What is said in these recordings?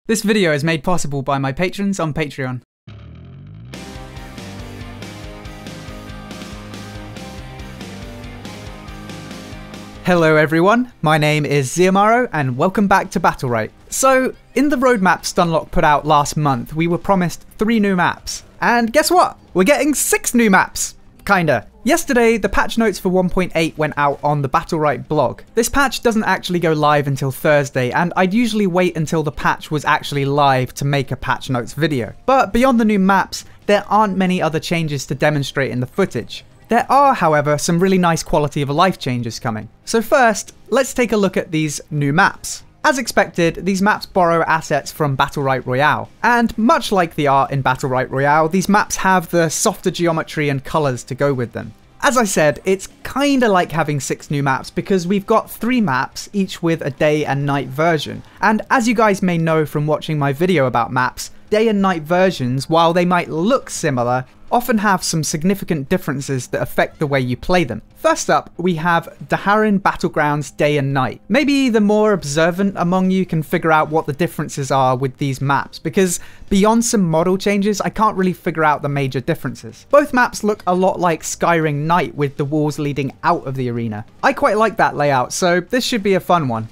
This video is made possible by my patrons on Patreon. Hello everyone, my name is Xiomaro and welcome back to Battlerite. So, in the roadmap Stunlock put out last month, we were promised 3 new maps. And guess what? We're getting 6 new maps! Kinda. Yesterday, the patch notes for 1.8 went out on the Battlerite blog. This patch doesn't actually go live until Thursday, and I'd usually wait until the patch was actually live to make a patch notes video. But beyond the new maps, there aren't many other changes to demonstrate in the footage. There are, however, some really nice quality of life changes coming. So first, let's take a look at these new maps. As expected, these maps borrow assets from Battlerite Royale, and much like the art in Battlerite Royale, these maps have the softer geometry and colours to go with them. As I said, it's kinda like having 6 new maps because we've got 3 maps, each with a day and night version, and as you guys may know from watching my video about maps, day and night versions, while they might look similar, often have some significant differences that affect the way you play them. First up, we have Daharin Battlegrounds Day and Night. Maybe the more observant among you can figure out what the differences are with these maps, because beyond some model changes, I can't really figure out the major differences. Both maps look a lot like Skyrim Night with the walls leading out of the arena. I quite like that layout, so this should be a fun one.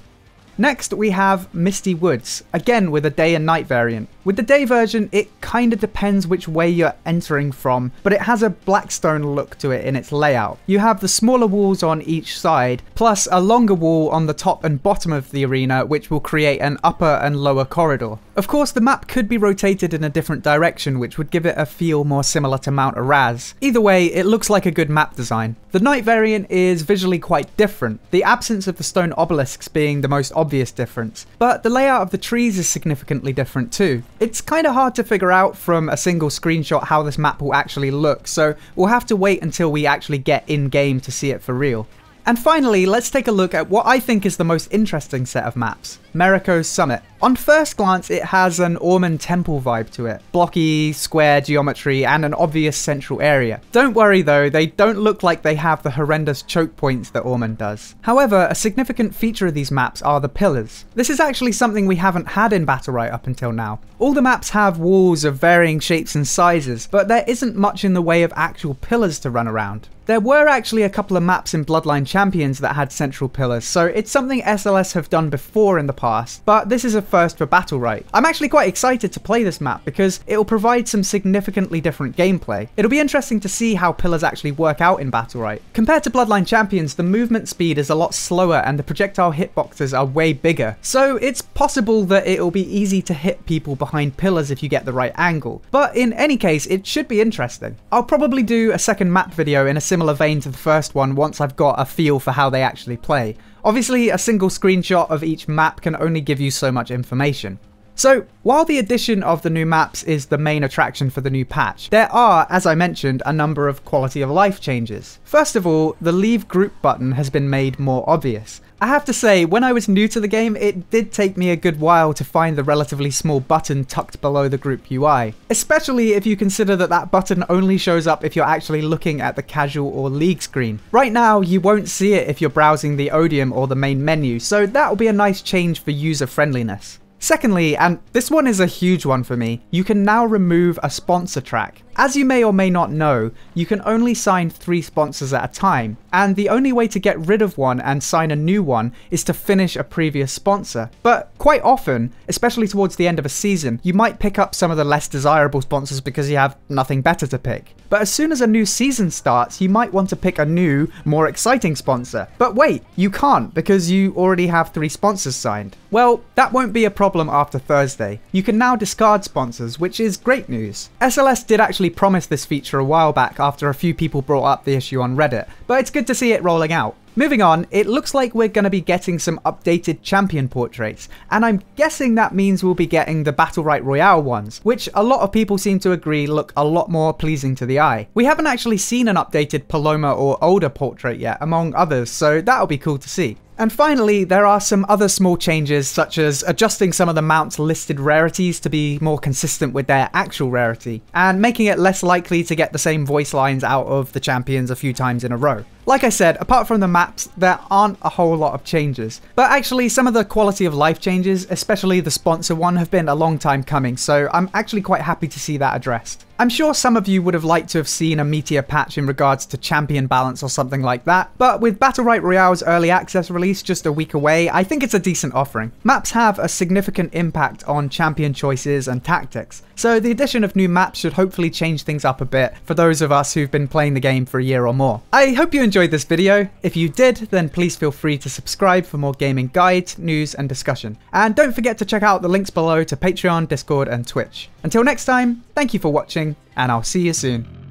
Next, we have Misty Woods, again with a day and night variant. With the day version, it kinda depends which way you're entering from, but it has a Blackstone look to it in its layout. You have the smaller walls on each side, plus a longer wall on the top and bottom of the arena, which will create an upper and lower corridor. Of course, the map could be rotated in a different direction, which would give it a feel more similar to Mount Araz. Either way, it looks like a good map design. The night variant is visually quite different, the absence of the stone obelisks being the most obvious difference, but the layout of the trees is significantly different too. It's kinda hard to figure out from a single screenshot how this map will actually look, so we'll have to wait until we actually get in-game to see it for real. And finally, let's take a look at what I think is the most interesting set of maps, Meriko's Summit. On first glance, it has an Orman Temple vibe to it. Blocky, square geometry, and an obvious central area. Don't worry though, they don't look like they have the horrendous choke points that Orman does. However, a significant feature of these maps are the pillars. This is actually something we haven't had in Battlerite up until now. All the maps have walls of varying shapes and sizes, but there isn't much in the way of actual pillars to run around. There were actually a couple of maps in Bloodline Champions that had central pillars, so it's something SLS have done before in the past, but this is a first for Battlerite. I'm actually quite excited to play this map because it will provide some significantly different gameplay. It'll be interesting to see how pillars actually work out in Battlerite. Compared to Bloodline Champions, the movement speed is a lot slower and the projectile hitboxes are way bigger, so it's possible that it'll be easy to hit people behind pillars if you get the right angle. But in any case, it should be interesting. I'll probably do a second map video in a similar vein to the first one once I've got a feel for how they actually play. Obviously, a single screenshot of each map can only give you so much information. So, while the addition of the new maps is the main attraction for the new patch, there are, as I mentioned, a number of quality of life changes. First of all, the leave group button has been made more obvious. I have to say, when I was new to the game, it did take me a good while to find the relatively small button tucked below the group UI. Especially if you consider that that button only shows up if you're actually looking at the casual or league screen. Right now, you won't see it if you're browsing the Odium or the main menu, so that'll be a nice change for user friendliness. Secondly, and this one is a huge one for me, you can now remove a sponsor track. As you may or may not know, you can only sign 3 sponsors at a time, and the only way to get rid of one and sign a new one is to finish a previous sponsor. But quite often, especially towards the end of a season, you might pick up some of the less desirable sponsors because you have nothing better to pick. But as soon as a new season starts, you might want to pick a new, more exciting sponsor. But wait, you can't because you already have 3 sponsors signed. Well, that won't be a problem after Thursday. You can now discard sponsors, which is great news. SLS did actually promised this feature a while back after a few people brought up the issue on Reddit, but it's good to see it rolling out. Moving on, it looks like we're going to be getting some updated champion portraits, and I'm guessing that means we'll be getting the Battlerite Royale ones, which a lot of people seem to agree look a lot more pleasing to the eye. We haven't actually seen an updated Paloma or older portrait yet, among others, so that'll be cool to see. And finally, there are some other small changes, such as adjusting some of the mount's listed rarities to be more consistent with their actual rarity, and making it less likely to get the same voice lines out of the champions a few times in a row. Like I said, apart from the maps, there aren't a whole lot of changes. But actually, some of the quality of life changes, especially the sponsor one, have been a long time coming, so I'm actually quite happy to see that addressed. I'm sure some of you would have liked to have seen a meteor patch in regards to champion balance or something like that, but with Battlerite Royale's early access release just a week away, I think it's a decent offering. Maps have a significant impact on champion choices and tactics, so the addition of new maps should hopefully change things up a bit for those of us who've been playing the game for a year or more. I hope you enjoyed this video. If you did, then please feel free to subscribe for more gaming guides, news and discussion. And don't forget to check out the links below to Patreon, Discord and Twitch. Until next time, thank you for watching, and I'll see you soon.